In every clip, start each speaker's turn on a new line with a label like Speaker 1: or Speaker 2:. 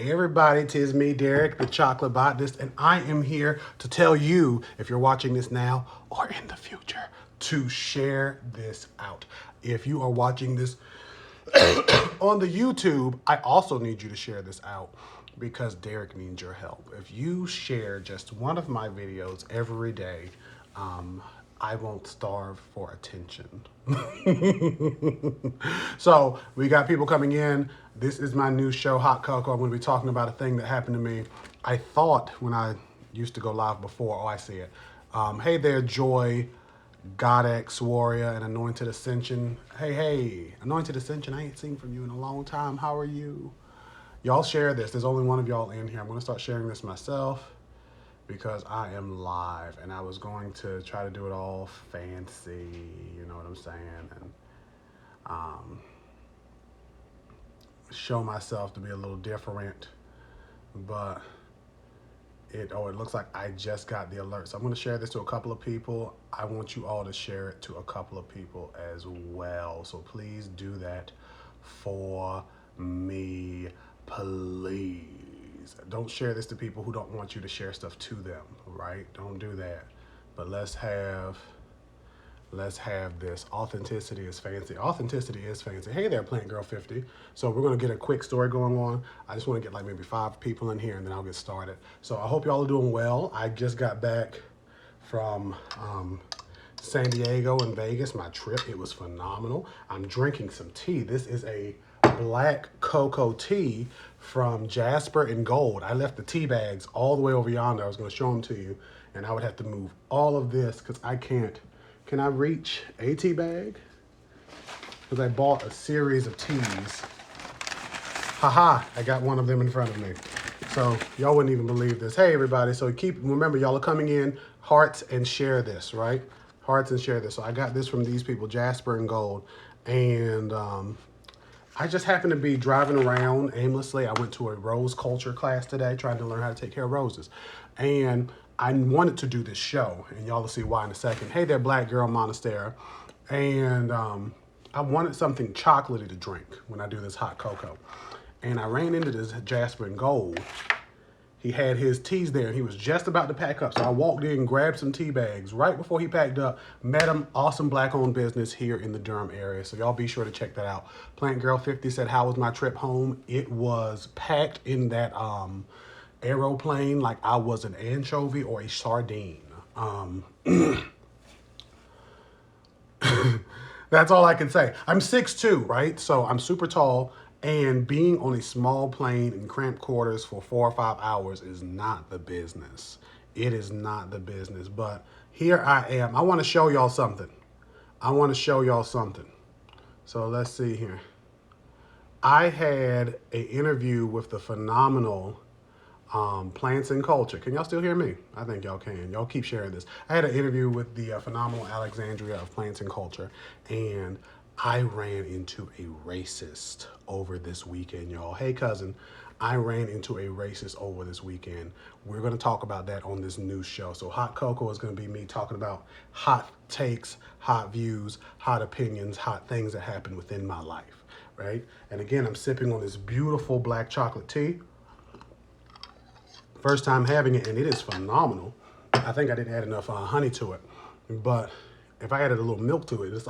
Speaker 1: Hey everybody, tis me, Derek, the Chocolate Botanist, and I am here to tell you, if you're watching this now or in the future, to share this out. If you are watching this on the YouTube, I also need you to share this out because Derek needs your help. If you share just one of my videos every day, I won't starve for attention. So we got people coming in. This is my new show, Hot Cocoa. I'm going to be talking about a thing that happened to me. I thought when I used to go live before, oh, I see it. Hey there, Joy, Godex Warrior, and Anointed Ascension. Hey, Anointed Ascension, I ain't seen from you in a long time. How are you? Y'all share this. There's only one of y'all in here. I'm going to start sharing this myself because I am live and I was going to try to do it all fancy, you know what I'm saying, and show myself to be a little different, but it looks like I just got the alert. So I'm going to share this to a couple of people. I want you all to share it to a couple of people as well. So please do that for me, please. Don't share this to people who don't want you to share stuff to them, right? Don't do that. But let's have this. Authenticity is fancy. Authenticity is fancy. Hey there, Plant Girl 50. So we're going to get a quick story going on. I just want to get like maybe 5 people in here and then I'll get started. So I hope y'all are doing well. I just got back from San Diego and Vegas, my trip. It was phenomenal. I'm drinking some tea. This is a black cocoa tea from Jasper and Gold. I left the tea bags all the way over yonder. I was going to show them to you, and I would have to move all of this because I can't. Can I reach a tea bag? Because I bought a series of teas. Haha, I got one of them in front of me. So y'all wouldn't even believe this. Hey everybody, so remember y'all are coming in, hearts and share this, right? Hearts and share this. So I got this from these people, Jasper and Gold. And I just happened to be driving around aimlessly. I went to a rose culture class today, trying to learn how to take care of roses. And I wanted to do this show, and y'all will see why in a second. Hey there, Black Girl Monastera. And I wanted something chocolatey to drink when I do this hot cocoa. And I ran into this Jasper and Gold. He had his teas there, and he was just about to pack up. So I walked in, grabbed some tea bags. Right before he packed up, met him. Awesome black-owned business here in the Durham area. So y'all be sure to check that out. Plant Girl 50 said, how was my trip home? It was packed in that aeroplane like I was an anchovy or a sardine. That's all I can say. I'm 6'2", right? So I'm super tall. And being on a small plane in cramped quarters for 4 or 5 hours is not the business. It is not the business. But here I am. I want to show y'all something. So let's see here. I had an interview with the phenomenal Plants and Culture. Can y'all still hear me? I think y'all can. Y'all keep sharing this. I had an interview with the phenomenal Alexandria of Plants and Culture, and I ran into a racist over this weekend, y'all. Hey, cousin, I ran into a racist over this weekend. We're going to talk about that on this new show. So Hot Cocoa is going to be me talking about hot takes, hot views, hot opinions, hot things that happen within my life, right? And again, I'm sipping on this beautiful black chocolate tea. First time having it, and it is phenomenal. I think I didn't add enough honey to it, but if I added a little milk to it, it's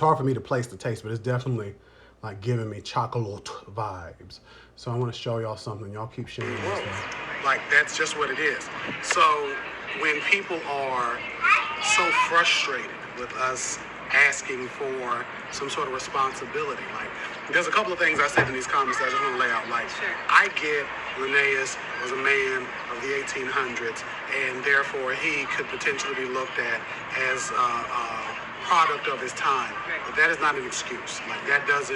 Speaker 1: hard for me to place the taste, but it's definitely like giving me chocolate vibes. So I want to show y'all something. Y'all keep sharing this stuff. Like, that's just what it is. So when people are so frustrated with us asking for some sort of responsibility, like, there's a couple of things I said in these comments that I just want to lay out. Like, sure. I get Linnaeus was a man of the 1800s, and therefore he could potentially be looked at as product of his time, but that is not an excuse. Like, that is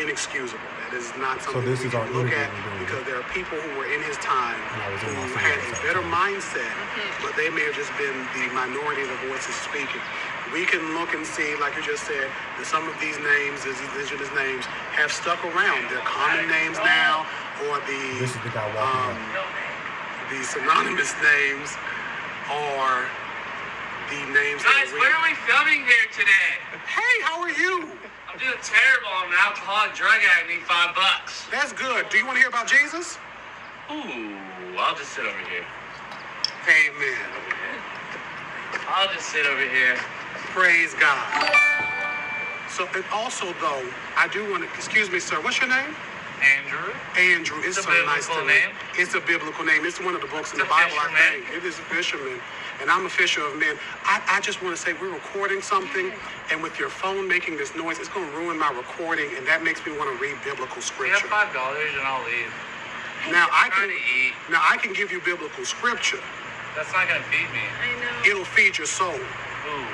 Speaker 1: inexcusable. That is not something we can look at, because there are people who were in his time who had a better mindset, but they may have just been the minority of the voices speaking. We can look and see, like you just said, that some of these names, these indigenous names, have stuck around. They're common names now, or the synonymous names are the names.
Speaker 2: Guys, what are we filming here today?
Speaker 1: Hey, how are you?
Speaker 2: I'm doing terrible. I'm an alcoholic drug addict. Need $5.
Speaker 1: That's good. Do you want to hear about Jesus?
Speaker 2: Ooh, I'll just sit over here.
Speaker 1: Amen.
Speaker 2: I'll just sit over here.
Speaker 1: Praise God. So, and also though, I do want to, excuse me, sir, what's your name?
Speaker 2: Andrew.
Speaker 1: Andrew. It's
Speaker 2: a
Speaker 1: so nice to
Speaker 2: biblical
Speaker 1: meet.
Speaker 2: name.
Speaker 1: It's a biblical name. It's one of the books in
Speaker 2: It's
Speaker 1: the
Speaker 2: a
Speaker 1: Bible, I
Speaker 2: fisherman.
Speaker 1: think. It is a fisherman. And I'm a fisher of men. I just want to say we're recording something, and with your phone making this noise, it's going to ruin my recording, and that makes me want to read biblical
Speaker 2: You have
Speaker 1: scripture.
Speaker 2: $5 and I'll leave.
Speaker 1: Now I
Speaker 2: Trying to eat.
Speaker 1: can give you biblical scripture.
Speaker 2: That's not gonna feed me.
Speaker 3: I know.
Speaker 1: It'll feed your soul.
Speaker 2: Ooh,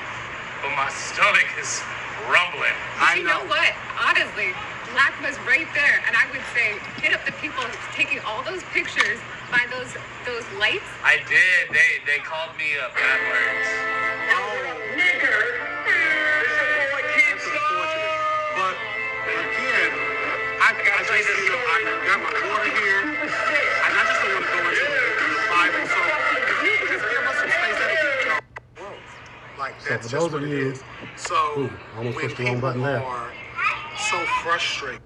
Speaker 2: but my stomach is rumbling.
Speaker 1: I
Speaker 3: You know what? Honestly, Black was right there, and I would say hit up the people taking all those pictures by those lights.
Speaker 2: I did. They called me bad words.
Speaker 1: Nigger. That's unfortunate. But again, I got my water here, and I just don't want to go into the Bible. So just give us some space to get like that's
Speaker 4: for those of you,
Speaker 1: so
Speaker 4: almost
Speaker 1: when
Speaker 4: pushed the wrong
Speaker 1: people
Speaker 4: button there.
Speaker 1: are so frustrated.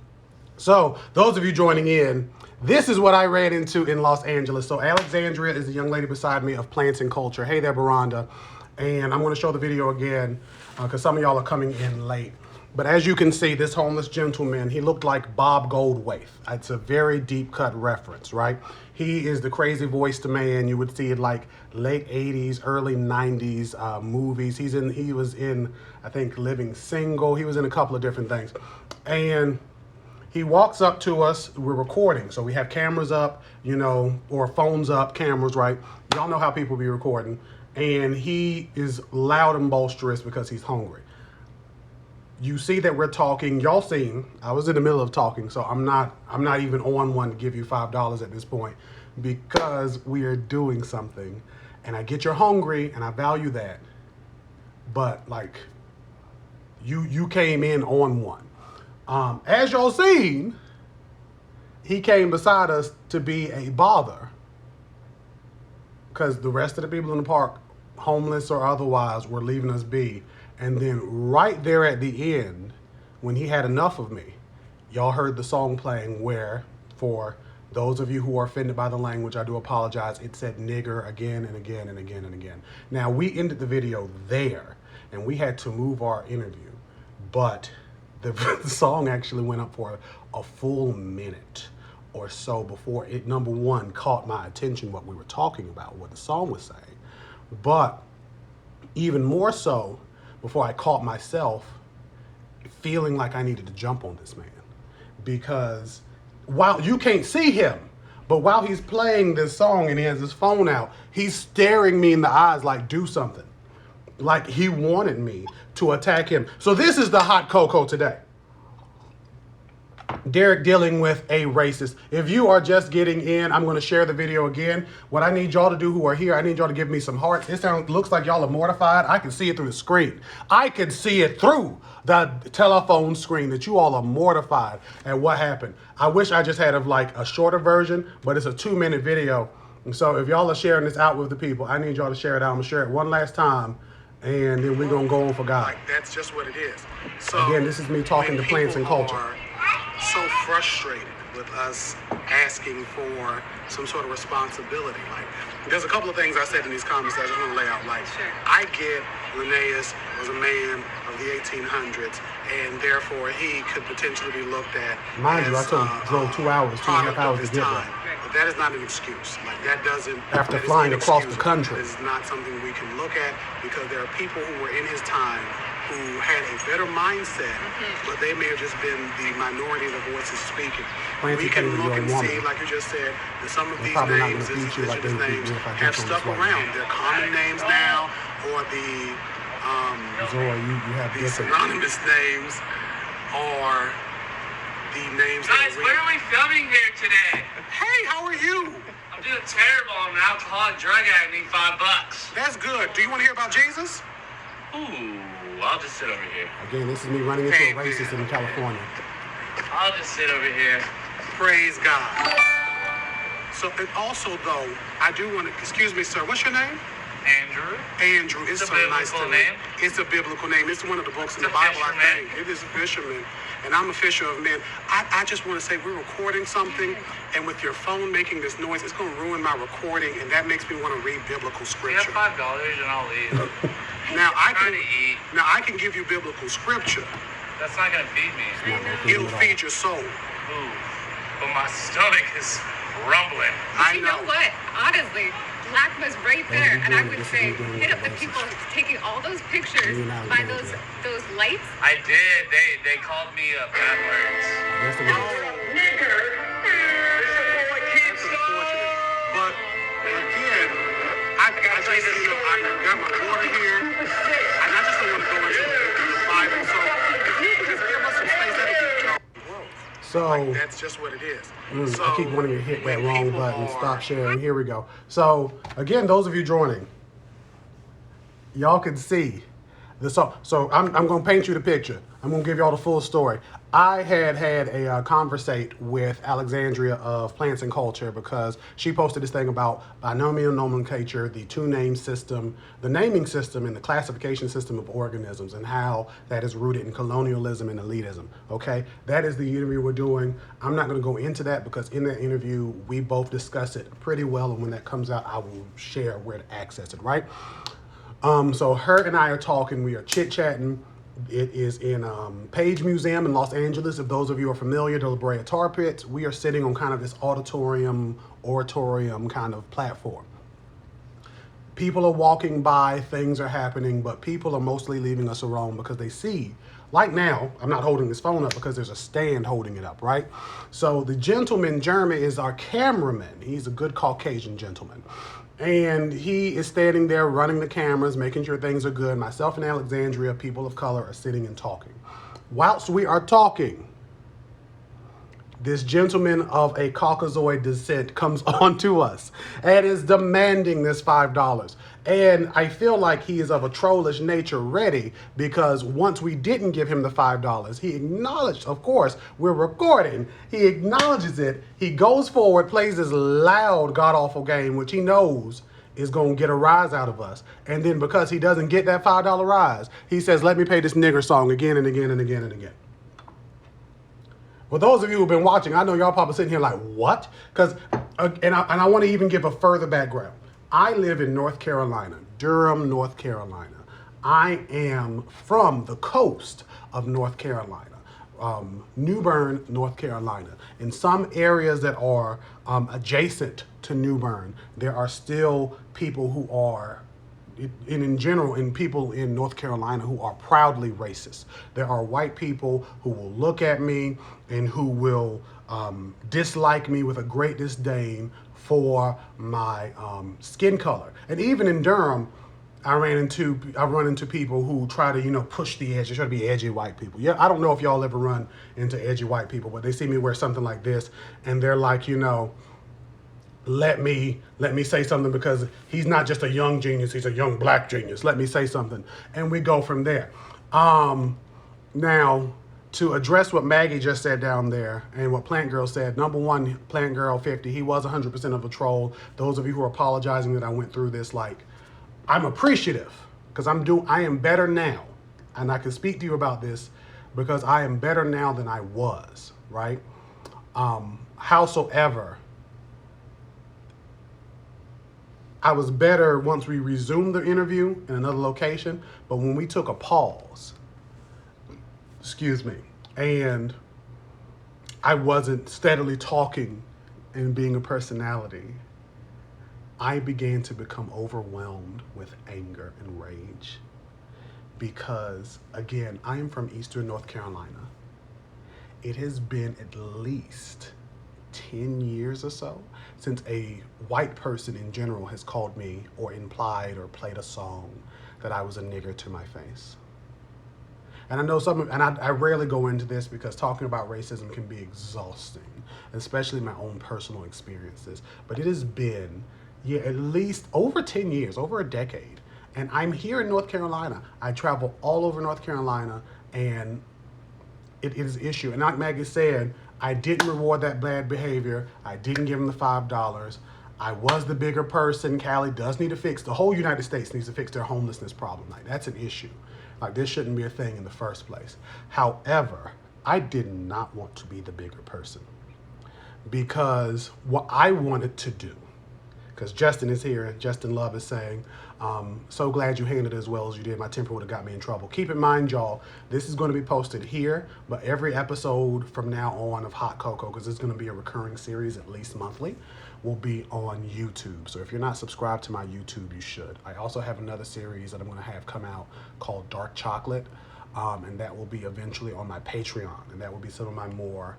Speaker 4: So, those of you joining in, this is what I ran into in Los Angeles. So, Alexandria is the young lady beside me of Plants and Culture. Hey there, Veranda. And I'm going to show the video again because some of y'all are coming in late. But as you can see, this homeless gentleman, he looked like Bob Goldthwait. It's a very deep cut reference, right? He is the crazy voiced man. You would see it like late 80s, early 90s movies. He was in, I think, Living Single. He was in a couple of different things. And he walks up to us, we're recording, so we have cameras up, you know, or phones up, cameras, right? Y'all know how people be recording. And he is loud and boisterous because he's hungry. You see that we're talking, y'all seen, I was in the middle of talking, so I'm not even on one to give you $5 at this point because we are doing something. And I get you're hungry and I value that. But like, you came in on one. As y'all seen, he came beside us to be a bother because the rest of the people in the park, homeless or otherwise, were leaving us be. And then right there at the end, when he had enough of me, y'all heard the song playing where, for those of you who are offended by the language, I do apologize, it said nigger again and again and again and again. Now, we ended the video there, and we had to move our interview, but the song actually went up for a full minute or so before it, number one, caught my attention, what we were talking about, what the song was saying. But even more so, before I caught myself feeling like I needed to jump on this man. Because while you can't see him, but while he's playing this song and he has his phone out, he's staring me in the eyes like, do something. Like he wanted me to attack him. So this is the hot cocoa today. Derek dealing with a racist. If you are just getting in, I'm going to share the video again. What I need y'all to do who are here, I need y'all to give me some hearts. It looks like y'all are mortified. I can see it through the screen. I can see it through the telephone screen that you all are mortified at what happened. I wish I just had a shorter version, but it's a 2-minute video. And so if y'all are sharing this out with the people, I need y'all to share it out. I'm going to share it one last time, and then we're going to go on for God.
Speaker 1: Like, that's just what it is. So
Speaker 4: again, this is me talking to Plants and Culture.
Speaker 1: So frustrated with us asking for some sort of responsibility. Like, there's a couple of things I said in these comments that I just want to lay out. Like,
Speaker 3: Sure.
Speaker 1: I get Linnaeus was a man of the 1800s, and therefore he could potentially be looked at.
Speaker 4: Mind you, I drove 2 hours, 2.5 hours to get there.
Speaker 1: But that is not an excuse. Like, that doesn't.
Speaker 4: After
Speaker 1: that is
Speaker 4: flying across the
Speaker 1: inexcusable.
Speaker 4: country.
Speaker 1: It is not something we can look at because there are people who were in his time who had a better mindset, but they may have just been the minority of the voices speaking.
Speaker 4: Clancy
Speaker 1: We can
Speaker 4: can't even
Speaker 1: look
Speaker 4: be a
Speaker 1: and
Speaker 4: woman.
Speaker 1: see, like you just said, that some of
Speaker 4: They're
Speaker 1: these
Speaker 4: probably not
Speaker 1: names,
Speaker 4: gonna beat you like they
Speaker 1: names
Speaker 4: would if I
Speaker 1: have
Speaker 4: jumped on
Speaker 1: stuck
Speaker 4: this white
Speaker 1: around.
Speaker 4: man.
Speaker 1: They're common names now, or the
Speaker 4: Zoe, you have
Speaker 1: these
Speaker 4: different.
Speaker 1: synonymous names, or the names
Speaker 2: Guys,
Speaker 1: that
Speaker 2: what are we filming here today?
Speaker 1: Hey, how are you?
Speaker 2: I'm doing terrible. I'm an alcoholic drug addict. Need $5.
Speaker 1: That's good. Do you want to hear about Jesus?
Speaker 2: Ooh, I'll just sit over here.
Speaker 4: Again, this is me running into a racist in California.
Speaker 2: I'll just sit over here.
Speaker 1: Praise God. So, and also though, I do want to, excuse me, sir, what's your name?
Speaker 2: Andrew.
Speaker 1: Andrew, it's
Speaker 2: It's a
Speaker 1: so nice to
Speaker 2: biblical
Speaker 1: meet.
Speaker 2: name.
Speaker 1: It's a biblical name. It's one of the books in
Speaker 2: It's
Speaker 1: the
Speaker 2: a
Speaker 1: Bible, I
Speaker 2: fisherman.
Speaker 1: think. It is a fisherman. And I'm a fisher of men. I just want to say we're recording something, and with your phone making this noise, it's going to ruin my recording, and that makes me want to read biblical
Speaker 2: You have
Speaker 1: scripture.
Speaker 2: $5 and I'll leave.
Speaker 1: Now I
Speaker 2: Trying
Speaker 1: can
Speaker 2: to eat.
Speaker 1: now I can give you biblical scripture.
Speaker 2: That's not gonna feed me.
Speaker 1: It'll feed your soul.
Speaker 2: Ooh. But my stomach is rumbling.
Speaker 1: I
Speaker 3: You know what? Honestly, Black was right there, and I would say, hit up the people taking all those pictures by those lights.
Speaker 2: I did. They called me bad words.
Speaker 1: That's the
Speaker 2: Oh, nigger. This boy can't
Speaker 1: That's
Speaker 2: stop.
Speaker 1: unfortunate. But again, I just I got my water here, and I just don't want to go into the Bible. So just give us some space. So that's just what it is. So
Speaker 4: I keep wanting to hit that
Speaker 1: when
Speaker 4: wrong
Speaker 1: people
Speaker 4: button.
Speaker 1: are-
Speaker 4: Stop sharing. Here we go. So again, those of you joining, y'all can see the song. So I'm going to paint you the picture. I'm going to give y'all the full story. I had a conversate with Alexandria of Plants and Culture because she posted this thing about binomial nomenclature, the two-name system, the naming system, and the classification system of organisms, and how that is rooted in colonialism and elitism. Okay, that is the interview we're doing. I'm not going to go into that because in that interview we both discuss it pretty well, and when that comes out, I will share where to access it. Right. So her and I are talking. We are chit-chatting. It is in Page Museum in Los Angeles. If those of you are familiar, the La Brea Tar Pits, we are sitting on kind of this oratorium kind of platform. People are walking by, things are happening, but people are mostly leaving us alone because they see, like now, I'm not holding this phone up because there's a stand holding it up, right? So the gentleman, Jeremy, is our cameraman. He's a good Caucasian gentleman. And he is standing there running the cameras, making sure things are good. Myself and Alexandria, people of color, are sitting and talking. Whilst we are talking, this gentleman of a Caucasoid descent comes on to us and is demanding this $5. And I feel like he is of a trollish nature ready because once we didn't give him the $5, he acknowledged, of course, we're recording. He acknowledges it. He goes forward, plays this loud, god-awful game, which he knows is going to get a rise out of us. And then because he doesn't get that $5 rise, he says, let me pay this nigger song again and again and again and again. Well, those of you who've been watching, I know y'all probably sitting here like, what? Because, and I want to even give a further background. I live in North Carolina, Durham, North Carolina. I am from the coast of North Carolina, New Bern, North Carolina. In some areas that are adjacent to New Bern, there are still people who are, and in general, in people in North Carolina who are proudly racist. There are white people who will look at me and who will dislike me with a great disdain for my skin color. And even in Durham, I run into people who try to, push the edge. They try to be edgy white people. Yeah, I don't know if y'all ever run into edgy white people, but they see me wear something like this, and they're like, let me say something because he's not just a young genius, he's a young black genius. Let me say something. And we go from there. Now, to address what Maggie just said down there and what Plant Girl said, number one, Plant Girl 50, he was 100% of a troll. Those of you who are apologizing that I went through this, I'm appreciative because I am better now. And I can speak to you about this because I am better now than I was, right? Howsoever, I was better once we resumed the interview in another location, but when we took a pause, and I wasn't steadily talking and being a personality, I began to become overwhelmed with anger and rage because, again, I am from Eastern North Carolina. It has been at least 10 years or so since a white person in general has called me or implied or played a song that I was a nigger to my face. And I know I rarely go into this because talking about racism can be exhausting, especially my own personal experiences. But it has been, at least over 10 years, over a decade. And I'm here in North Carolina. I travel all over North Carolina, and it is an issue. And like Maggie said, I didn't reward that bad behavior. I didn't give him the $5. I was the bigger person. Cali does need to fix, the whole United States needs to fix their homelessness problem. Like, that's an issue. Like, this shouldn't be a thing in the first place. However, I did not want to be the bigger person because what I wanted to do, because Justin is here, Justin Love is saying, so glad you handled it as well as you did. My temper would have got me in trouble. Keep in mind, y'all, this is going to be posted here, but every episode from now on of Hot Cocoa, because it's going to be a recurring series, at least monthly, will be on YouTube. So if you're not subscribed to my YouTube, you should. I also have another series that I'm going to have come out called Dark Chocolate, and that will be eventually on my Patreon, and that will be some of my more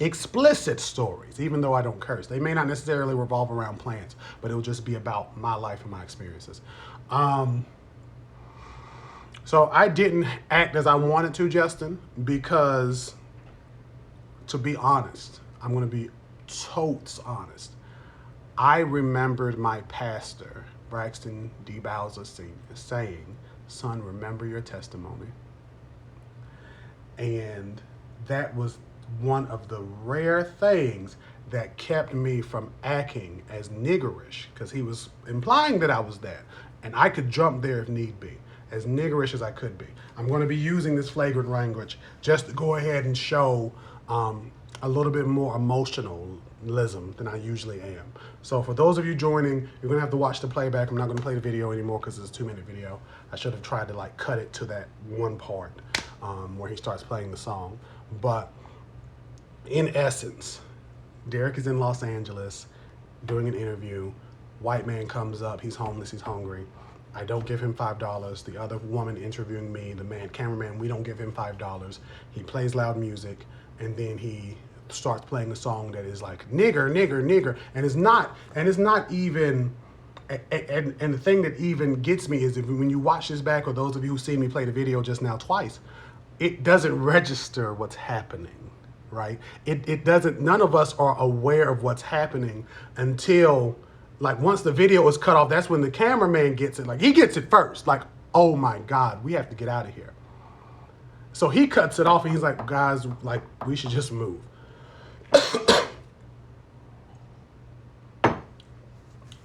Speaker 4: explicit stories, even though I don't curse. They may not necessarily revolve around plants, but it will just be about my life and my experiences. So I didn't act as I wanted to, Justin, because, to be honest, I'm going to be totes honest. I remembered my pastor, Braxton D. Bowser Sr., saying, son, remember your testimony. And that was one of the rare things that kept me from acting as niggerish, because he was implying that I was that, and I could jump there if need be, as niggerish as I could be. I'm going to be using this flagrant language just to go ahead and show a little bit more emotionalism than I usually am. So for those of you joining, you're going to have to watch the playback. I'm not going to play the video anymore because it's a 2-minute video. I should have tried to like cut it to that one part where he starts playing the song. But in essence, Derek is in Los Angeles doing an interview. White man comes up, he's homeless, he's hungry. I don't give him $5. The other woman interviewing me, the cameraman, we don't give him $5. He plays loud music, and then he starts playing a song that is like nigger, nigger, nigger, and it's not even. And the thing that even gets me is when you watch this back, or those of you who seen me play the video just now twice, it doesn't register what's happening. Right? It doesn't, none of us are aware of what's happening until, like, once the video is cut off, that's when the cameraman gets it. Like, he gets it first. Like, oh my God, we have to get out of here. So he cuts it off and he's like, guys, like, we should just move.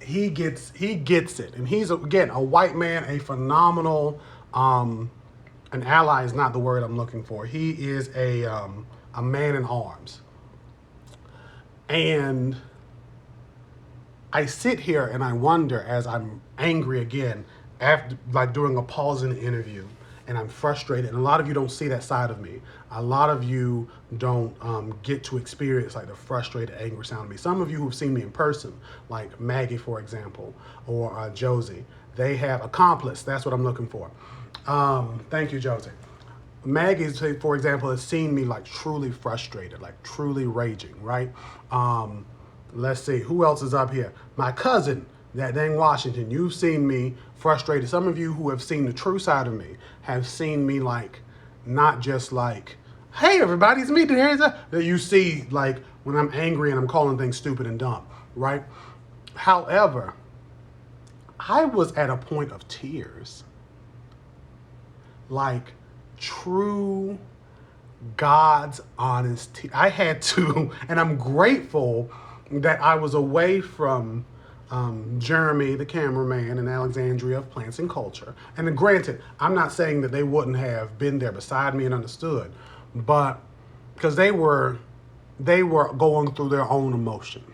Speaker 4: He gets it. And he's, again, a white man, a phenomenal, an ally is not the word I'm looking for. He is a man in arms. And I sit here and I wonder, as I'm angry again, after, like, during a pause in the interview, and I'm frustrated, and a lot of you don't see that side of me. A lot of you don't get to experience like the frustrated, angry sound of me. Some of you who've seen me in person, like Maggie, for example, or Josie, they have accomplice. That's what I'm looking for. Thank you, Josie. Maggie, for example, has seen me like truly frustrated, like truly raging, right? Let's see, who else is up here? My cousin, that dang Washington, you've seen me frustrated. Some of you who have seen the true side of me have seen me like, not just like, hey, everybody, it's me. That you see like when I'm angry and I'm calling things stupid and dumb, right? However, I was at a point of tears. Like, true God's honesty. I had to, and I'm grateful that I was away from Jeremy, the cameraman, and Alexandria of Plants and Culture. And then, granted, I'm not saying that they wouldn't have been there beside me and understood, but because they were going through their own emotion.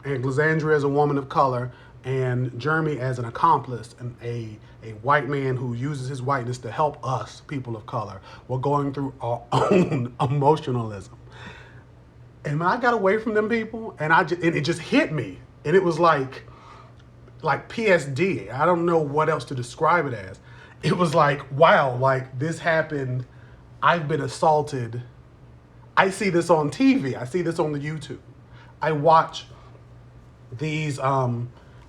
Speaker 4: And Alexandria is a woman of color, and Jeremy as an accomplice, and a white man who uses his whiteness to help us, people of color, were going through our own emotionalism. And when I got away from them people, and it just hit me, and it was like PSD. I don't know what else to describe it as. It was like, wow, like this happened. I've been assaulted. I see this on TV. I see this on the YouTube. I watch these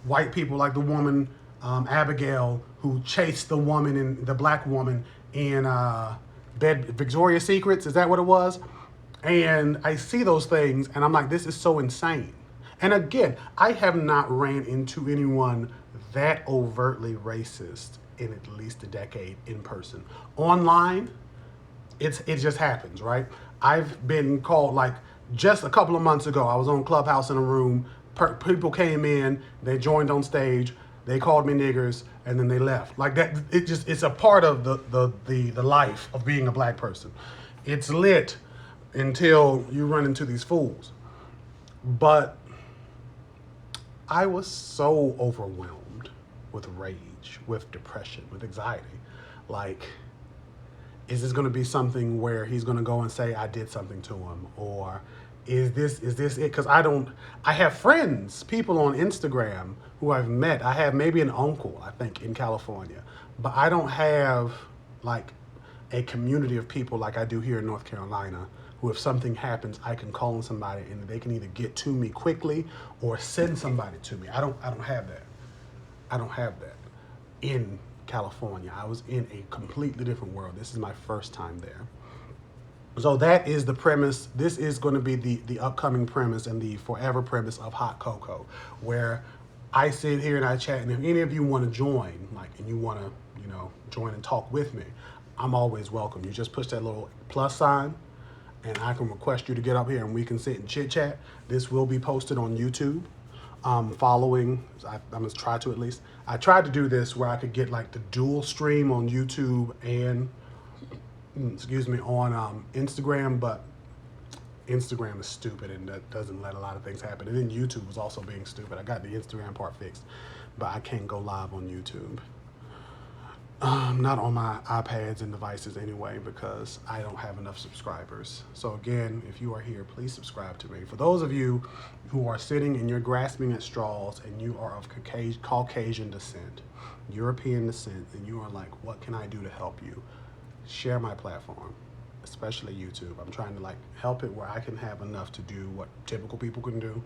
Speaker 4: white people, like the woman Abigail, who chased the black woman in Victoria's Secrets. Is that what it was? And I see those things, and I'm like, this is so insane. And again, I have not ran into anyone that overtly racist in at least a decade in person. Online, it just happens, right? I've been called, like, just a couple of months ago, I was on Clubhouse in a room people came in, they joined on stage, they called me niggers, and then they left. Like that, it's a part of the life of being a black person. It's lit until you run into these fools. But I was so overwhelmed with rage, with depression, with anxiety. Like, is this going to be something where he's going to go and say I did something to him, or is this it? Because I have friends, people on Instagram who I've met. I have maybe an uncle, I think, in California, but I don't have like a community of people like I do here in North Carolina, who if something happens, I can call on somebody and they can either get to me quickly or send somebody to me. I don't have that. I don't have that in California. I was in a completely different world. This is my first time there. So that is the premise. This is going to be the upcoming premise and the forever premise of Hot Cocoa, where I sit here and I chat, and if any of you want to join, like, and you want to, join and talk with me, I'm always welcome. You just push that little plus sign, and I can request you to get up here and we can sit and chit chat. This will be posted on YouTube. I'm gonna try to at least. I tried to do this where I could get like the dual stream on YouTube and, on Instagram, but Instagram is stupid and that doesn't let a lot of things happen. And then YouTube was also being stupid. I got the Instagram part fixed, but I can't go live on YouTube. Not on my iPads and devices anyway, because I don't have enough subscribers. So again, if you are here, please subscribe to me. For those of you who are sitting and you're grasping at straws and you are of Caucasian descent, European descent, and you are like, what can I do to help you? Share my platform, especially YouTube. I'm trying to help it where I can have enough to do what typical people can do,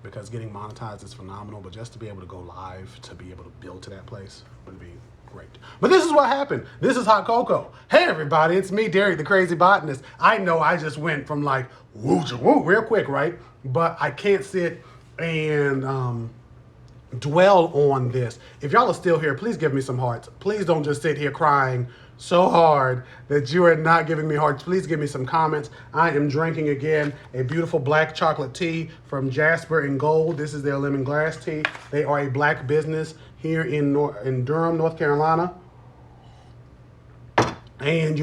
Speaker 4: because getting monetized is phenomenal, but just to be able to go live, to be able to build to that place would be great. But this is what happened. This is Hot Cocoa. Hey everybody, it's me, Derek, the Crazy Botanist. I know I just went from woo to woo real quick, right? But I can't sit and dwell on this. If y'all are still here, please give me some hearts. Please don't just sit here crying so hard that you are not giving me hearts. Please give me some comments. I am drinking again a beautiful black chocolate tea from Jasper and Gold. This is their lemon glass tea. They are a black business here in Durham, North Carolina. And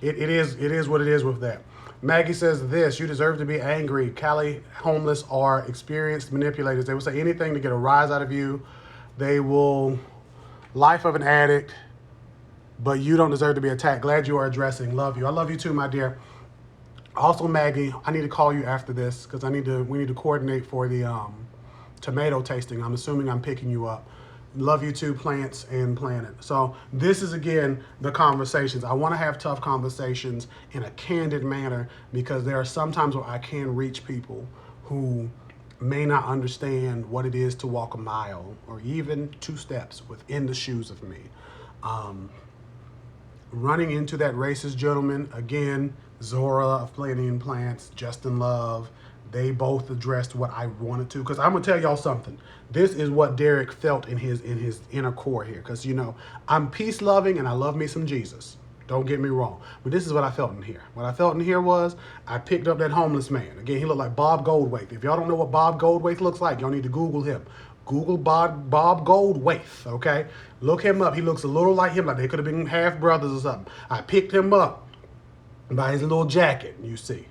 Speaker 4: it is what it is with that. Maggie says this: you deserve to be angry. Cali homeless are experienced manipulators. They will say anything to get a rise out of you. They will life of an addict, but you don't deserve to be attacked. Glad you are addressing. Love you. I love you too, my dear. Also, Maggie, I need to call you after this because we need to coordinate for the tomato tasting. I'm assuming I'm picking you up. Love you too, Plants and Planet. So this is, again, the conversations. I want to have tough conversations in a candid manner, because there are some times where I can reach people who may not understand what it is to walk a mile or even 2 steps within the shoes of me. Running into that racist gentleman, again, Zora of Planet and Plants, Justin Love, they both addressed what I wanted to. Because I'm going to tell y'all something. This is what Derek felt in his inner core here. Because, I'm peace-loving and I love me some Jesus. Don't get me wrong. But this is what I felt in here. What I felt in here was I picked up that homeless man. Again, he looked like Bob Goldthwait. If y'all don't know what Bob Goldthwait looks like, y'all need to Google him. Google Bob Goldthwait, okay? Look him up. He looks a little like him. Like they could have been half brothers or something. I picked him up by his little jacket, you see.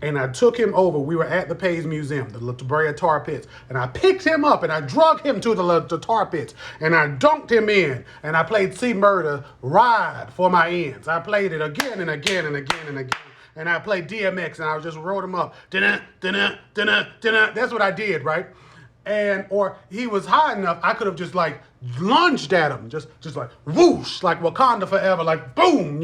Speaker 4: And I took him over. We were at the Pays Museum, the La Brea Tar Pits. And I picked him up and I drug him to the tar pits. And I dunked him in. And I played C Murder Ride for my ends. I played it again and again and again and again. And I played DMX and I just wrote him up. That's what I did, right? Or he was high enough, I could have just lunged at him, just like whoosh, like Wakanda Forever, like boom,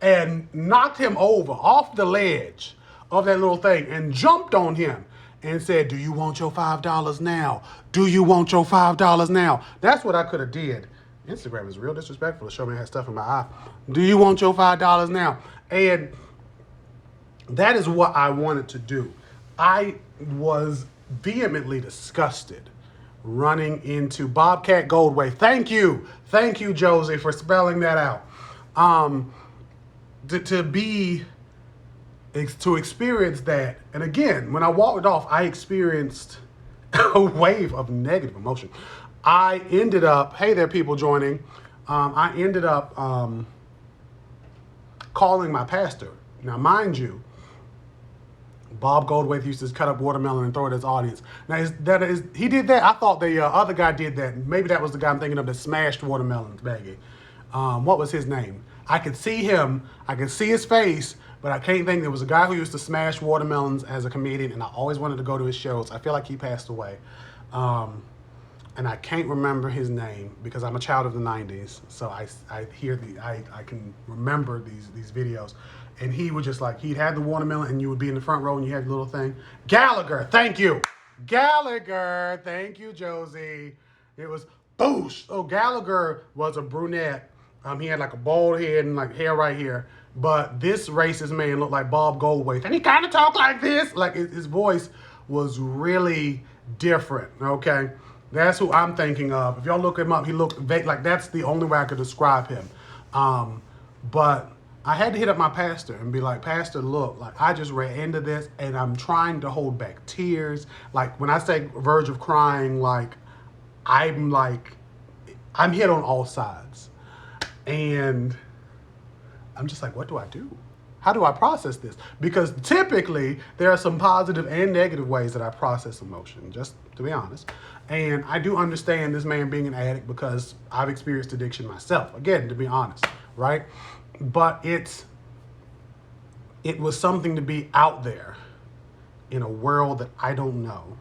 Speaker 4: and knocked him over off the ledge of that little thing and jumped on him and said, do you want your $5 now? Do you want your $5 now? That's what I could have did. Instagram is real disrespectful to show me I had stuff in my eye. Do you want your $5 now? And that is what I wanted to do. I was vehemently disgusted running into Bobcat Goldthwait. Thank you, Josie, for spelling that out. To experience that, and again, when I walked off, I experienced a wave of negative emotion. I ended up, hey there, people joining. I ended up calling my pastor. Now, mind you, Bob Goldthwait used to cut up watermelon and throw it at his audience. Now, he did that? I thought the other guy did that. Maybe that was the guy I'm thinking of that smashed watermelons baggy. What was his name? I could see him. I could see his face, but I can't think. There was a guy who used to smash watermelons as a comedian, and I always wanted to go to his shows. I feel like he passed away. And I can't remember his name because I'm a child of the 90s. So I can remember these videos. And he would just like, he'd have the watermelon and you would be in the front row and you had the little thing. Gallagher, thank you. Gallagher, thank you, Josie. It was boosh. Oh, Gallagher was a brunette. He had like a bald head and like hair right here. But this racist man looked like Bob Goldthwait. And he kind of talked like this. Like his voice was really different, okay? That's who I'm thinking of. If y'all look him up, he looked like that's the only way I could describe him. But I had to hit up my pastor and be like, Pastor, look, like I just read into this and I'm trying to hold back tears. Like when I say verge of crying, like I'm hit on all sides. And I'm just like, what do I do? How do I process this? Because typically there are some positive and negative ways that I process emotion, just to be honest. And I do understand this man being an addict because I've experienced addiction myself. Again, to be honest, right? But it was something to be out there in a world that I don't know.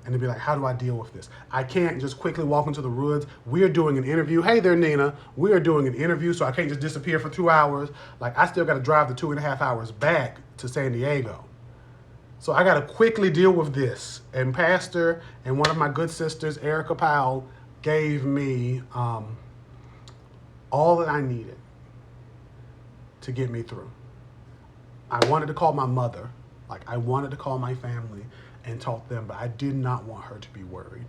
Speaker 4: And to be like, how do I deal with this? I can't just quickly walk into the woods. We're doing an interview. Hey there, Nina. We are doing an interview, so I can't just disappear for 2 hours. Like, I still got to drive the 2.5 hours back to San Diego. So I got to quickly deal with this. And Pastor and one of my good sisters, Erica Powell, gave me all that I needed to get me through. I wanted to call my mother. Like, I wanted to call my family and talk to them, but I did not want her to be worried.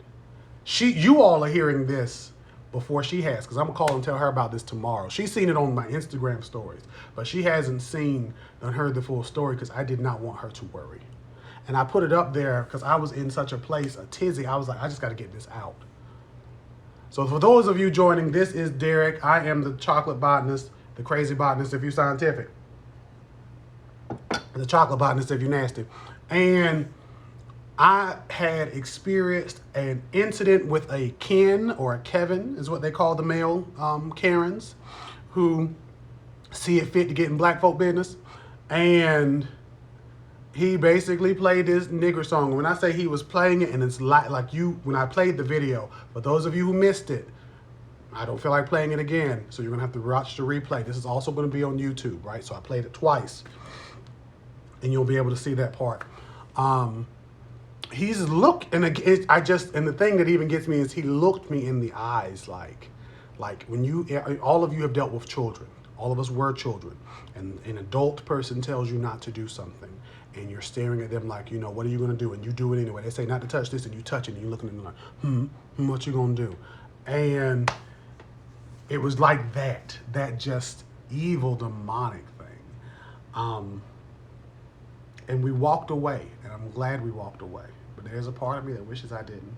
Speaker 4: You all are hearing this before she has, because I'm gonna call and tell her about this tomorrow. She's seen it on my Instagram stories, but she hasn't seen and heard the full story because I did not want her to worry. And I put it up there because I was in such a place, a tizzy. I was like, I just got to get this out. So for those of you joining, this is Derek. I am the Chocolate Botanist, the Crazy Botanist if you're scientific, the Chocolate Botanist if you're nasty. And I had experienced an incident with a Ken or a Kevin is what they call the male Karens who see it fit to get in black folk business. And he basically played this nigger song. When I say he was playing it, and it's like you, when I played the video, for those of you who missed it, I don't feel like playing it again. So you're gonna have to watch the replay. This is also gonna be on YouTube, right? So I played it twice and you'll be able to see that part. He's looked, and the thing that even gets me is he looked me in the eyes like when all of you have dealt with children. All of us were children. And an adult person tells you not to do something. And you're staring at them like, what are you going to do? And you do it anyway. They say not to touch this, and you touch it, and you're looking at them like, what you going to do? And it was like that just evil, demonic thing. And we walked away, and I'm glad we walked away. But there's a part of me that wishes I didn't.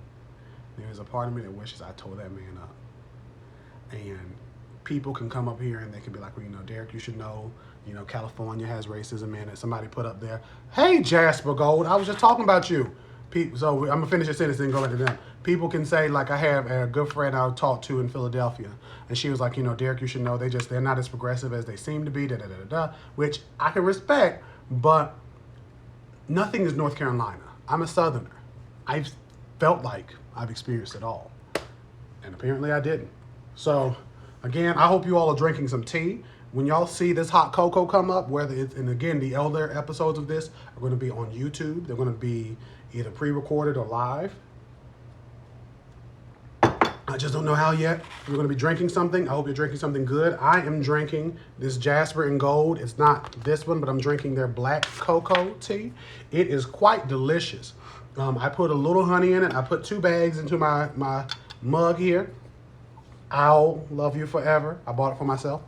Speaker 4: There's a part of me that wishes I tore that man up. And people can come up here and they can be like, well, Derek, you should know, California has racism in it. Somebody put up there, hey, Jasper Gold, I was just talking about you. So I'm gonna finish your sentence and go back to them. People can say, like I have a good friend I talked to in Philadelphia, and she was like, Derek, you should know they're not as progressive as they seem to be, which I can respect, but nothing is North Carolina. I'm a Southerner. I've felt like I've experienced it all, and apparently I didn't. So again, I hope you all are drinking some tea. When y'all see this hot cocoa come up, and again, the elder episodes of this are going to be on YouTube. They're going to be either pre-recorded or live. I just don't know how yet. We're going to be drinking something. I hope you're drinking something good. I am drinking this Jasper and Gold. It's not this one, but I'm drinking their black cocoa tea. It is quite delicious. I put a little honey in it. I put 2 bags into my mug here. Owl, love you forever. I bought it for myself.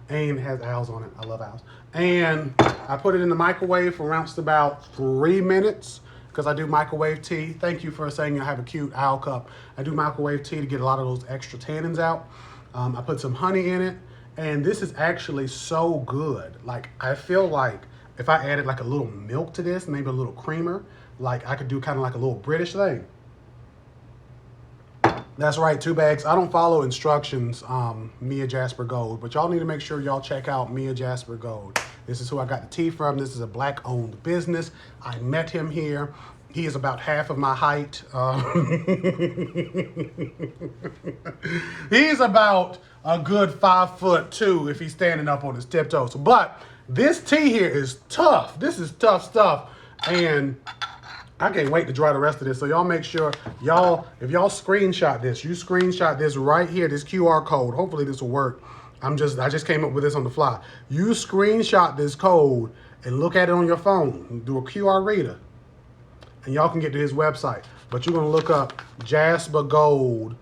Speaker 4: And it has owls on it. I love owls. And I put it in the microwave for around about 3 minutes. because I do microwave tea. Thank you for saying I have a cute owl cup. I do microwave tea to get a lot of those extra tannins out. I put some honey in it, and this is actually so good. Like, I feel like if I added like a little milk to this, maybe a little creamer, like I could do kind of like a little British thing. That's right, 2 bags. I don't follow instructions, Mia Jasper Gold, but y'all need to make sure y'all check out Mia Jasper Gold. This is who I got the tea from. This is a Black-owned business. I met him here. He is about half of my height. He's about a good 5'2" if he's standing up on his tiptoes. But this tea here is tough. This is tough stuff, and I can't wait to dry the rest of this. So y'all make sure, y'all, if y'all screenshot this, you screenshot this right here, this QR code. Hopefully this will work. I just came up with this on the fly. You screenshot this code and look at it on your phone. Do a QR reader, and y'all can get to his website. But you're gonna look up Jasper Gold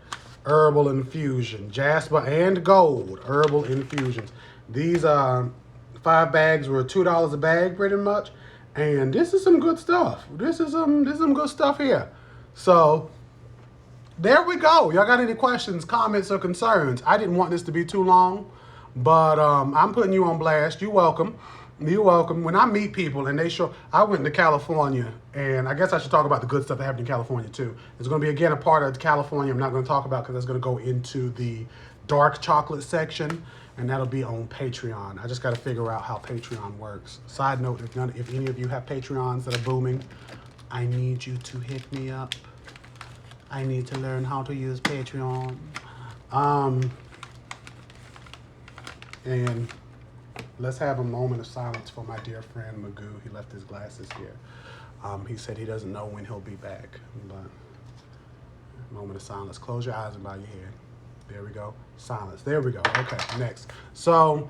Speaker 4: Herbal Infusion. Jasper and Gold Herbal Infusions. These 5 bags were $2 a bag, pretty much. And this is some good stuff. This is some good stuff here. So there we go. Y'all got any questions, comments, or concerns? I didn't want this to be too long, but I'm putting you on blast. You're welcome. You're welcome. When I meet people and they show, I went to California, and I guess I should talk about the good stuff that happened in California too. It's going to be again a part of California I'm not going to talk about because it's going to go into the dark chocolate section. And that'll be on Patreon. I just got to figure out how Patreon works. Side note, if any of you have Patreons that are booming, I need you to hit me up. I need to learn how to use Patreon. And let's have a moment of silence for my dear friend Magoo. He left his glasses here. He said he doesn't know when he'll be back. But moment of silence. Close your eyes and bow your head. There we go. Silence. There we go. Okay, next. So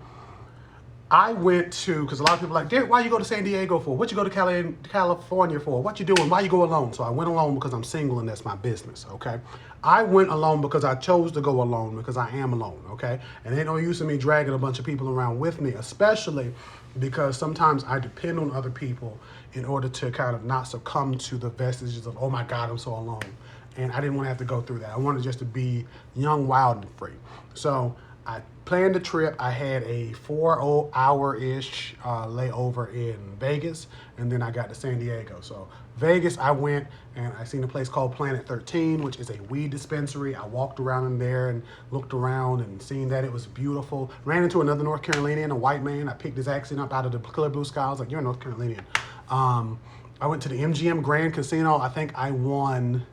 Speaker 4: I went to, because a lot of people are like, Derek, why you go to San Diego for? What you go to California for? What you doing? Why you go alone? So I went alone because I'm single and that's my business, okay? I went alone because I chose to go alone because I am alone, okay? And ain't no use in me dragging a bunch of people around with me, especially because sometimes I depend on other people in order to kind of not succumb to the vestiges of, oh my God, I'm so alone. And I didn't want to have to go through that. I wanted just to be young, wild, and free. So I planned a trip. I had a 4-hour-ish layover in Vegas, and then I got to San Diego. So Vegas, I went, and I seen a place called Planet 13, which is a weed dispensary. I walked around in there and looked around and seen that it was beautiful. Ran into another North Carolinian, a white man. I picked his accent up out of the clear blue sky. I was like, you're a North Carolinian. I went to the MGM Grand Casino. I think I won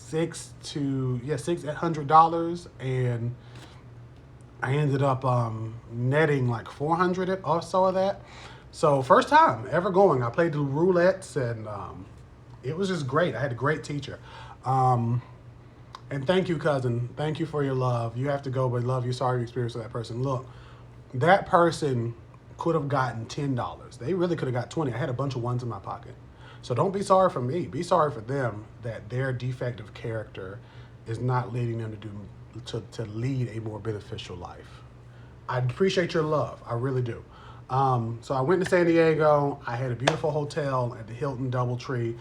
Speaker 4: $600, and I ended up netting like 400 or so of that. So first time ever going. I played the roulettes, and it was just great. I had a great teacher. And thank you, cousin. Thank you for your love. You have to go, but love you. Sorry you experienced that person. Look, that person could have gotten $10. They really could have got 20. I had a bunch of ones in my pocket. So don't be sorry for me. Be sorry for them that their defective character is not leading them to lead a more beneficial life. I appreciate your love. I really do. So I went to San Diego. I had a beautiful hotel at the Hilton Doubletree.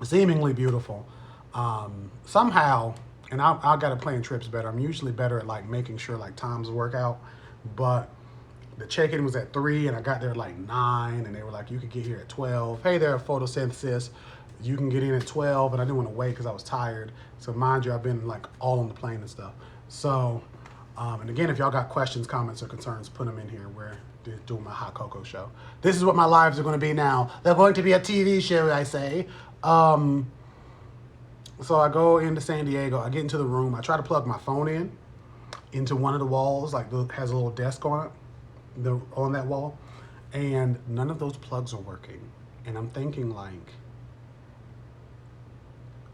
Speaker 4: Seemingly beautiful. Somehow, and I got to plan trips better. I'm usually better at like making sure like times work out, but the check-in was at 3, and I got there at like 9, and they were like, you could get here at 12. Hey there, photosynthesis. You can get in at 12, and I didn't want to wait because I was tired. So mind you, I've been like all on the plane and stuff. So, and again, if y'all got questions, comments, or concerns, put them in here. We're doing my hot cocoa show. This is what my lives are going to be now. They're going to be a TV show, I say. So I go into San Diego. I get into the room. I try to plug my phone into one of the walls, like has a little desk on it. On that wall, and none of those plugs are working, and I'm thinking like,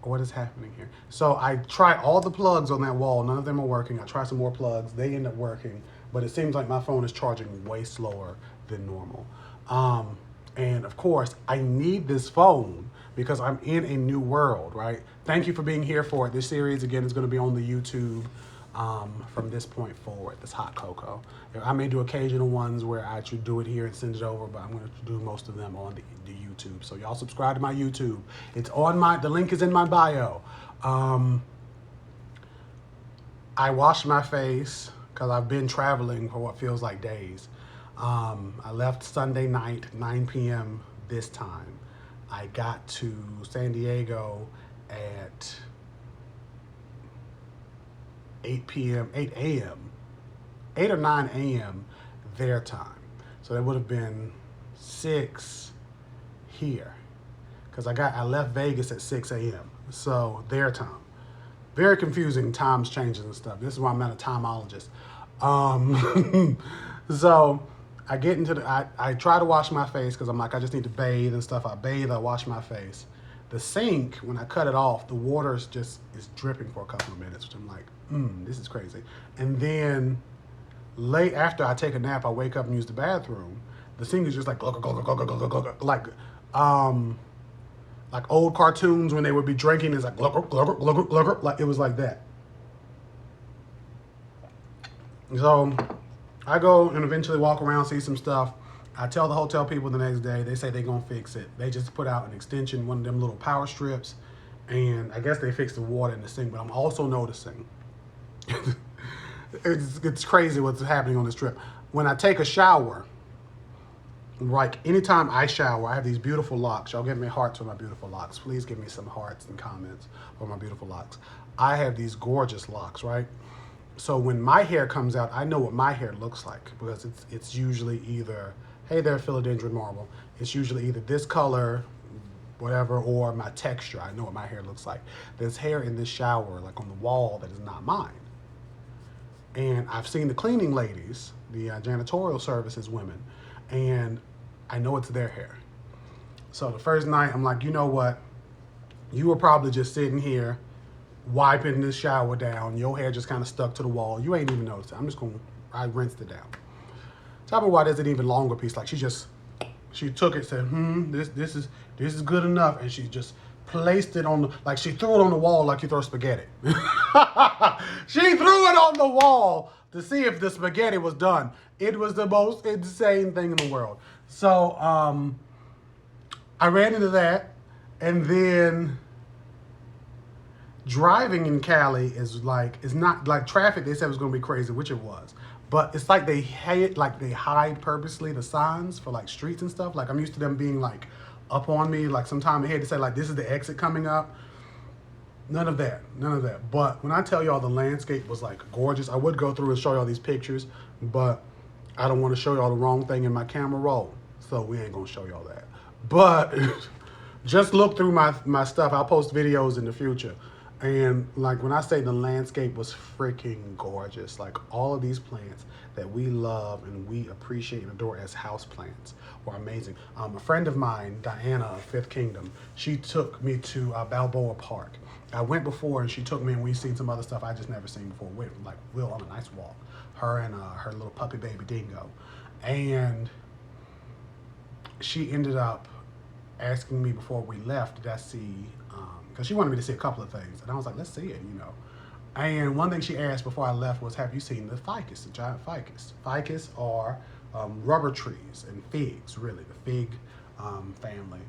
Speaker 4: what is happening here? So I try all the plugs on that wall, none of them are working. I try some more plugs, they end up working, but it seems like my phone is charging way slower than normal. And of course I need this phone because I'm in a new world, right? Thank you for being here for it. This series again is going to be on the YouTube. from this point forward, this hot cocoa. I may do occasional ones where I actually do it here and send it over, but I'm going to do most of them on the YouTube. So y'all subscribe to my YouTube. It's on the link is in my bio. I wash my face because I've been traveling for what feels like days. I left Sunday night, 9 p.m. this time. I got to San Diego at 8 a.m., 8 or 9 a.m. their time. So that would have been 6 here. Because I left Vegas at 6 a.m. So their time. Very confusing, times changes and stuff. This is why I'm not a timeologist. So I get into I try to wash my face because I'm like, I just need to bathe and stuff. I bathe, I wash my face. The sink, when I cut it off, the water is dripping for a couple of minutes, which I'm like, this is crazy. And then late after I take a nap, I wake up and use the bathroom. The sink is just like, glug, glug, glug, glug, glug, glug, like old cartoons when they would be drinking. It's like, glug, glug, glug, glug, glug, like it was like that. So I go and eventually walk around, see some stuff. I tell the hotel people the next day, they say they're going to fix it. They just put out an extension, one of them little power strips, and I guess they fixed the water in the sink, but I'm also noticing, it's crazy what's happening on this trip. When I take a shower, like anytime I shower, I have these beautiful locks. Y'all give me hearts for my beautiful locks. Please give me some hearts and comments for my beautiful locks. I have these gorgeous locks, right? So when my hair comes out, I know what my hair looks like because it's usually either, hey there, philodendron marble. It's usually either this color, whatever, or my texture. I know what my hair looks like. There's hair in this shower, like on the wall, that is not mine. And I've seen the cleaning ladies, the janitorial services women, and I know it's their hair. So the first night, I'm like, you know what? You were probably just sitting here wiping this shower down. Your hair just kind of stuck to the wall. You ain't even noticed it. I rinsed it down. Tell me why there's an even longer piece. Like she took it, said, this is good enough. And she just placed it on like she threw it on the wall like you throw spaghetti. She threw it on the wall to see if the spaghetti was done. It was the most insane thing in the world. So I ran into that, and then driving in Cali is not like traffic. They said it was going to be crazy, which it was. But it's like they hide purposely the signs for like streets and stuff. Like I'm used to them being like up on me. Like sometimes they had to say like, this is the exit coming up. None of that. But when I tell y'all the landscape was like gorgeous, I would go through and show y'all these pictures, but I don't want to show y'all the wrong thing in my camera roll. So we ain't going to show y'all that. But just look through my stuff. I'll post videos in the future. And like when I say the landscape was freaking gorgeous, like all of these plants that we love and we appreciate and adore as house plants were amazing. A friend of mine, Diana of Fifth Kingdom, she took me to Balboa Park. I went before and she took me and we've seen some other stuff I just never seen before. We'll on a nice walk. Her and her little puppy baby Dingo. And she ended up asking me before we left, did I see, because she wanted me to see a couple of things. And I was like, let's see it, you know. And one thing she asked before I left was, have you seen the ficus, the giant ficus? Ficus are rubber trees and figs, really, the fig family,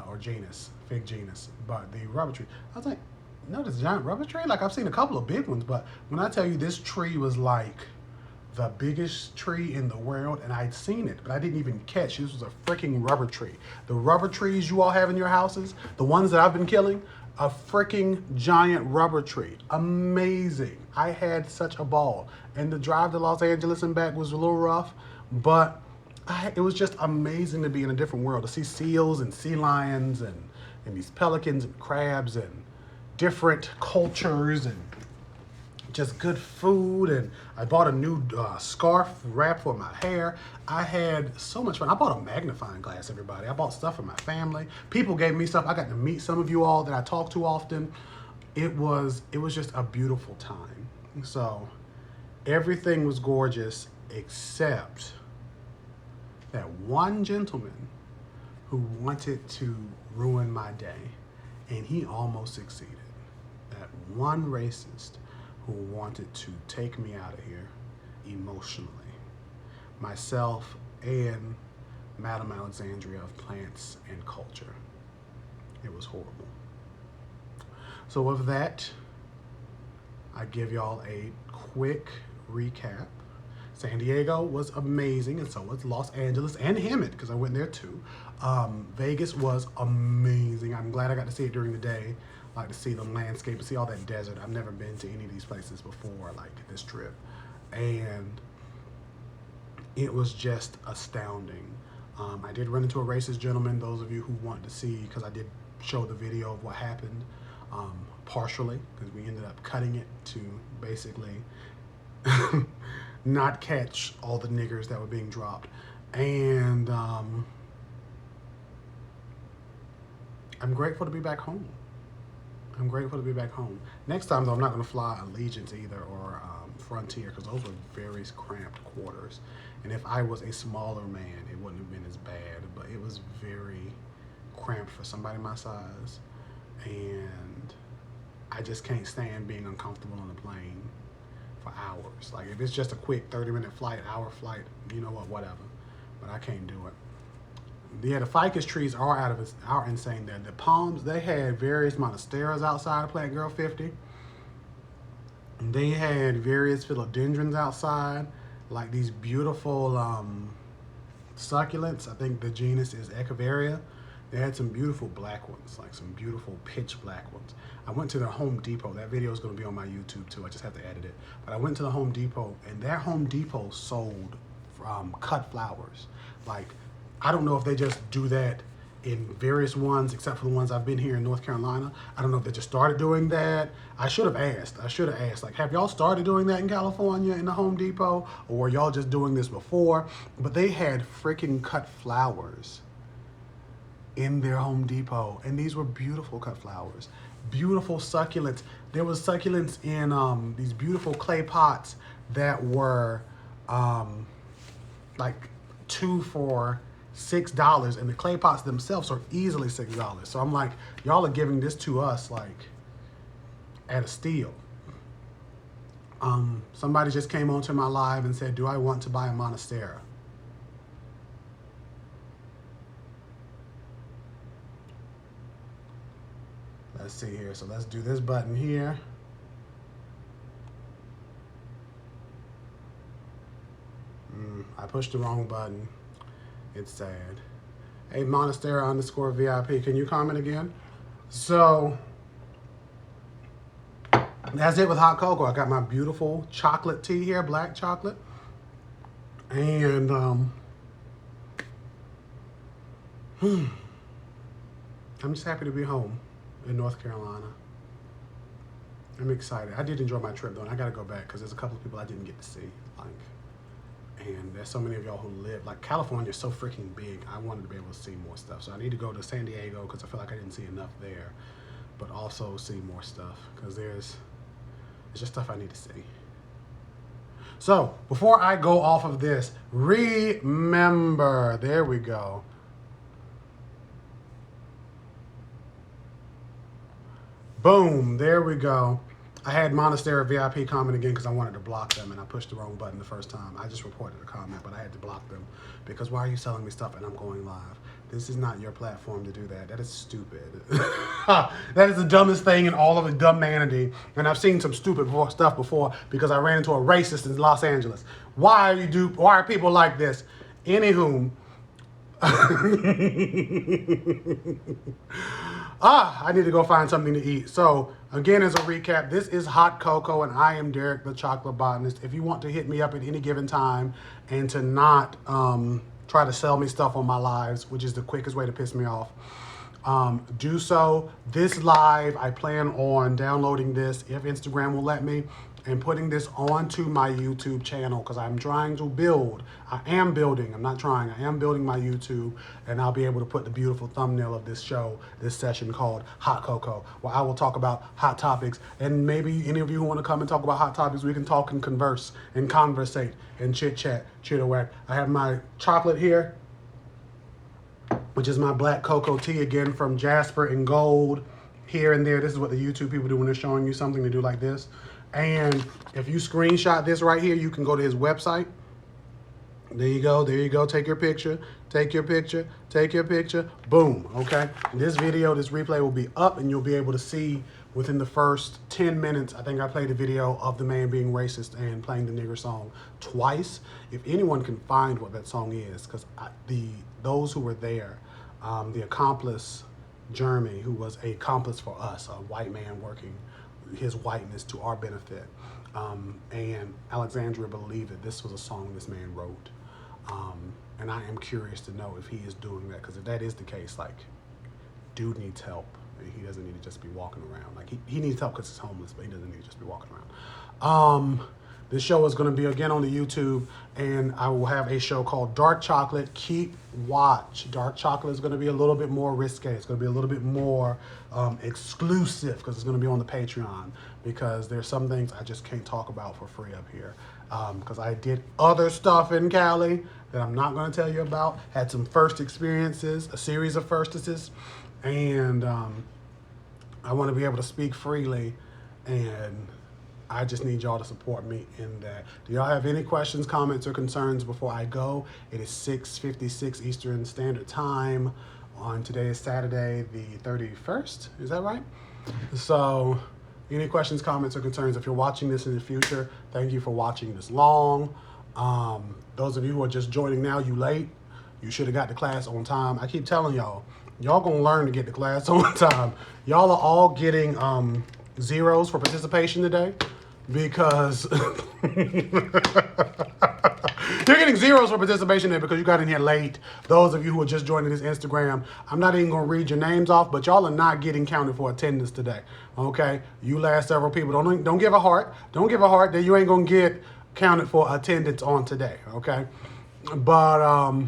Speaker 4: or genus, fig genus, but the rubber tree. I was like, no, this giant rubber tree? Like I've seen a couple of big ones, but when I tell you this tree was like the biggest tree in the world, and I'd seen it, but I didn't even catch. This was a freaking rubber tree. The rubber trees you all have in your houses, the ones that I've been killing, a freaking giant rubber tree. Amazing. I had such a ball. And the drive to Los Angeles and back was a little rough, but it was just amazing to be in a different world, to see seals and sea lions and these pelicans and crabs and different cultures and just good food. And I bought a new scarf wrap for my hair. I had so much fun. I bought a magnifying glass, everybody. I bought stuff for my family. People gave me stuff. I got to meet some of you all that I talk to often. It was just a beautiful time. So everything was gorgeous except that one gentleman who wanted to ruin my day, and he almost succeeded. That one racist
Speaker 1: who wanted to take me out of here emotionally. Myself and Madam Alexandria of Plants and Culture. It was horrible. So with that, I give y'all a quick recap. San Diego was amazing, and so was Los Angeles and Hemet, because I went there too. Vegas was amazing. I'm glad I got to see it during the day. I like to see the landscape and see all that desert. I've never been to any of these places before, like this trip. And it was just astounding. I did run into a racist gentleman, those of you who want to see, because I did show the video of what happened, partially, because we ended up cutting it to basically not catch all the niggers that were being dropped. And I'm grateful to be back home. I'm grateful to be back home. Next time, though, I'm not going to fly Allegiance either, or Frontier, because those were very cramped quarters. And if I was a smaller man, it wouldn't have been as bad, but it was very cramped for somebody my size. And I just can't stand being uncomfortable on a plane for hours. Like, if it's just a quick 30-minute flight, hour flight, you know what, whatever. But I can't do it. Yeah, the ficus trees are insane there. The palms, they had various monsteras outside of Plant Girl 50. And they had various philodendrons outside, like these beautiful succulents. I think the genus is Echeveria. They had some beautiful black ones, like some beautiful pitch black ones. I went to their Home Depot. That video is going to be on my YouTube too. I just have to edit it. But I went to the Home Depot, and their Home Depot sold cut flowers. Like, I don't know if they just do that in various ones, except for the ones I've been here in North Carolina. I don't know if they just started doing that. I should have asked. Like, have y'all started doing that in California in the Home Depot? Or were y'all just doing this before? But they had freaking cut flowers in their Home Depot. And these were beautiful cut flowers. Beautiful succulents. There was succulents in these beautiful clay pots that were like 2 for $6, and the clay pots themselves are easily $6. So I'm like, y'all are giving this to us like at a steal. Somebody just came onto my live and said, do I want to buy a monstera? Let's see here. So let's do this button here. I pushed the wrong button. It's sad. Hey, Monastera_VIP, can you comment again? So that's it with hot cocoa. I got my beautiful chocolate tea here, black chocolate. And I'm just happy to be home in North Carolina. I'm excited. I did enjoy my trip though, and I gotta go back because there's a couple of people I didn't get to see. And there's so many of y'all who live, like, California is so freaking big. I wanted to be able to see more stuff. So I need to go to San Diego because I feel like I didn't see enough there, but also see more stuff because it's just stuff I need to see. So before I go off of this, remember, there we go. Boom, there we go. I had Monastera VIP comment again because I wanted to block them, and I pushed the wrong button the first time. I just reported a comment, but I had to block them because why are you selling me stuff and I'm going live? This is not your platform to do that. That is stupid. That is the dumbest thing in all of humanity. And I've seen some stupid stuff before because I ran into a racist in Los Angeles. Why are people like this? Anywho. I need to go find something to eat. So, again, as a recap, this is Hot Cocoa, and I am Derek, the Chocolate Botanist. If you want to hit me up at any given time and to not try to sell me stuff on my lives, which is the quickest way to piss me off, do so. This live, I plan on downloading this, if Instagram will let me, and putting this onto my YouTube channel because I'm trying to build. I am building my YouTube, and I'll be able to put the beautiful thumbnail of this show, this session called Hot Cocoa, where I will talk about hot topics. And maybe any of you who want to come and talk about hot topics, we can talk and converse and conversate and chit chat, chitter-whack. I have my chocolate here, which is my black cocoa tea, again from Jasper and Gold. Here and there, this is what the YouTube people do when they're showing you something. They do like this.
Speaker 4: And if you screenshot this right here, you can go to his website. There you go. There you go. Take your picture. Take your picture. Take your picture. Boom. Okay. This video, this replay will be up, and you'll be able to see within the first 10 minutes. I think I played a video of the man being racist and playing the nigger song twice. If anyone can find what that song is, because those who were there, the accomplice Jeremy, who was a accomplice for us, a white man working his whiteness to our benefit, and Alexandria believed that this was a song this man wrote. And I am curious to know if he is doing that, because if that is the case, like, dude needs help. He doesn't need to just be walking around. Like, he needs help because he's homeless, but he doesn't need to just be walking around. This show is going to be again on the YouTube, and I will have a show called Dark Chocolate. Keep watch. Dark Chocolate is going to be a little bit more risque. It's going to be a little bit more exclusive, because it's going to be on the Patreon, because there's some things I just can't talk about for free up here. Because I did other stuff in Cali that I'm not going to tell you about. Had some first experiences, a series of firstesses, and I want to be able to speak freely, and I just need y'all to support me in that. Do y'all have any questions, comments, or concerns before I go? It is 6:56 Eastern Standard Time on today is Saturday the 31st. Is that right? So any questions, comments, or concerns? If you're watching this in the future, thank you for watching this long. Those of you who are just joining now, you late. You should have got to class on time. I keep telling y'all gonna learn to get to class on time. Y'all are all getting zeros for participation today, because you're getting zeros for participation today because you got in here late. Those of you who are just joining this Instagram, I'm not even gonna read your names off, but y'all are not getting counted for attendance today. Okay, you last several people. Don't give a heart. Don't give a heart that you ain't gonna get counted for attendance on today. Okay, but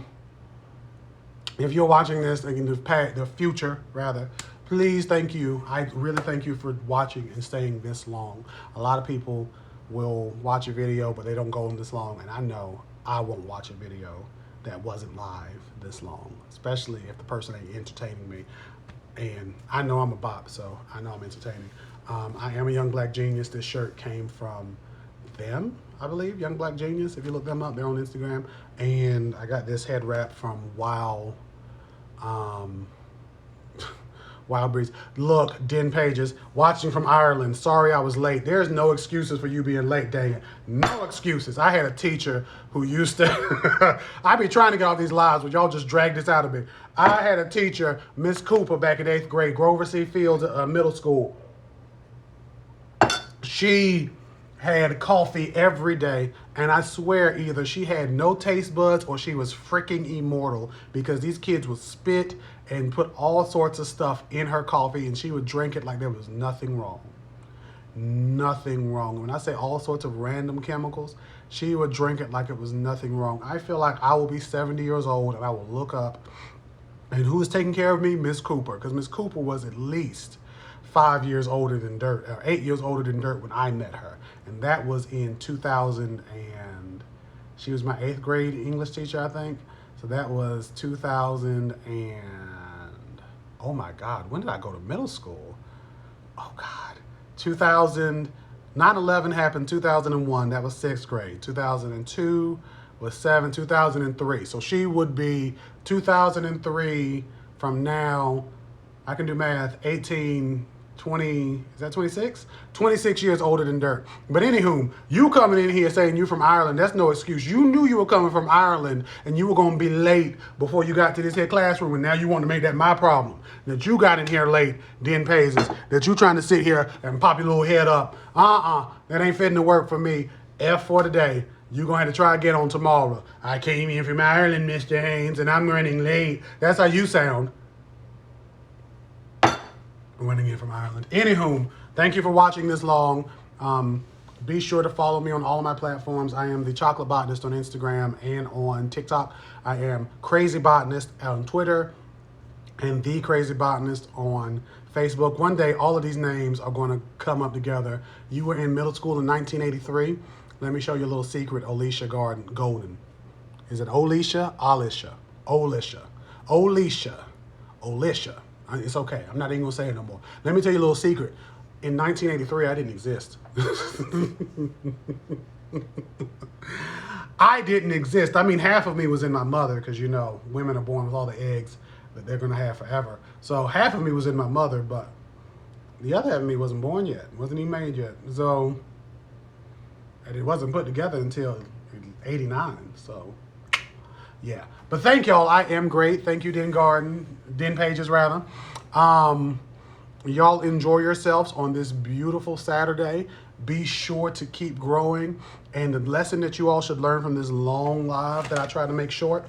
Speaker 4: if you're watching this in the future, rather, please, thank you. I really thank you for watching and staying this long. A lot of people will watch a video, but they don't go on this long. And I know I won't watch a video that wasn't live this long, especially if the person ain't entertaining me. And I know I'm a bop, so I know I'm entertaining. I am a Young Black Genius. This shirt came from them, I believe, Young Black Genius. If you look them up, they're on Instagram. And I got this head wrap from Wild Breeze. Look, Den Pages, watching from Ireland. Sorry I was late. There's no excuses for you being late, dang it. No excuses. I had a teacher who used to, I be trying to get off these lives, but y'all just drag this out of me. I had a teacher, Miss Cooper, back in 8th grade, Grover C. Fields Middle School. She had coffee every day, and I swear either she had no taste buds or she was freaking immortal, because these kids would spit and put all sorts of stuff in her coffee, and she would drink it like there was nothing wrong. Nothing wrong. When I say all sorts of random chemicals, she would drink it like it was nothing wrong. I feel like I will be 70 years old and I will look up, and who is taking care of me? Miss Cooper, because Miss Cooper was at least 5 years older than Dirt, or 8 years older than Dirt when I met her. And that was in 2000, and she was my 8th grade English teacher, I think. So that was 2000 and, oh my God, when did I go to middle school? Oh God, 2000, 9/11 happened 2001, that was 6th grade. 2002 was 7, 2003. So she would be 2003 from now, I can do math, 18, 20, is that 26? 26 years older than Dirt. But anywho, you coming in here saying you from Ireland, that's no excuse. You knew you were coming from Ireland and you were going to be late before you got to this here classroom, and now you want to make that my problem. That you got in here late, Den Paises, that you trying to sit here and pop your little head up. That ain't fitting to work for me. F for today. You're going to have to try again on tomorrow. I came in from Ireland, Mr. Haynes, and I'm running late. That's how you sound. Running in from Ireland. Anywho, thank you for watching this long. Be sure to follow me on all of my platforms. I am the Chocolate Botanist on Instagram and on TikTok. I am Crazy Botanist on Twitter and The Crazy Botanist on Facebook. One day, all of these names are going to come up together. You were in middle school in 1983. Let me show you a little secret, Alicia Golden. Is it Alicia? Alicia. Alicia. Alicia. Alicia. It's okay. I'm not even going to say it no more. Let me tell you a little secret. In 1983, I didn't exist. I didn't exist. I mean, half of me was in my mother because, you know, women are born with all the eggs that they're going to have forever. So half of me was in my mother, but the other half of me wasn't born yet, wasn't even made yet. So, and it wasn't put together until 89. So, yeah. But thank y'all. I am great. Thank you, Den Pages rather. Y'all enjoy yourselves on this beautiful Saturday. Be sure to keep growing. And the lesson that you all should learn from this long live that I try to make short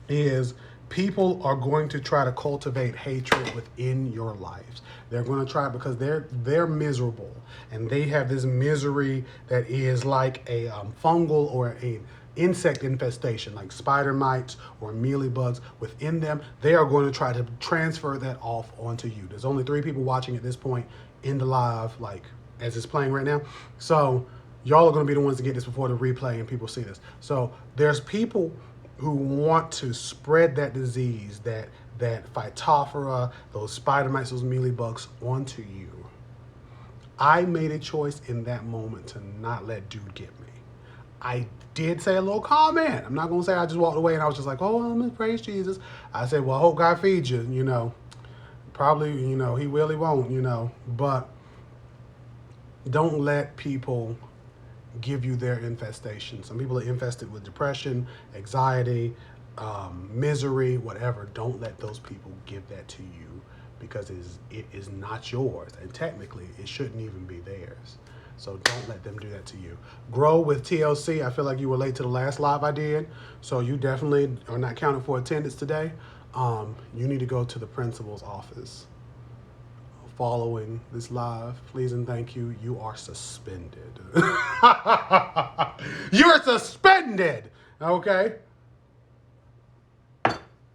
Speaker 4: is people are going to try to cultivate hatred within your lives. They're going to try because they're miserable, and they have this misery that is like a fungal or a insect infestation, like spider mites or mealybugs within them. They are going to try to transfer that off onto you. There's only 3 people watching at this point in the live, like as it's playing right now. So y'all are going to be the ones to get this before the replay and people see this. So there's people who want to spread that disease, that Phytophthora, those spider mites, those mealybugs onto you. I made a choice in that moment to not let dude get me. I did say a little comment. I'm not going to say I just walked away and I was just like, oh, I'm going to praise Jesus. I said, well, I hope God feeds you, you know. Probably, you know, he will, he won't, you know. But don't let people give you their infestation. Some people are infested with depression, anxiety, misery, whatever. Don't let those people give that to you because it is not yours. And technically, it shouldn't even be theirs. So don't let them do that to you. Grow with TLC. I feel like you were late to the last live I did. So you definitely are not counted for attendance today. You need to go to the principal's office. Following this live, please and thank you. You are suspended. You're suspended, okay?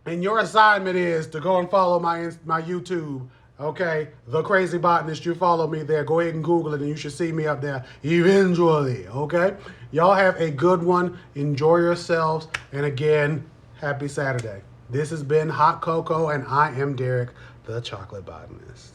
Speaker 4: And your assignment is to go and follow my YouTube, okay? The Crazy Botanist. You follow me there. Go ahead and Google it, and you should see me up there eventually, okay? Y'all have a good one. Enjoy yourselves. And again, happy Saturday. This has been Hot Cocoa, and I am Derek, the Chocolate Botanist.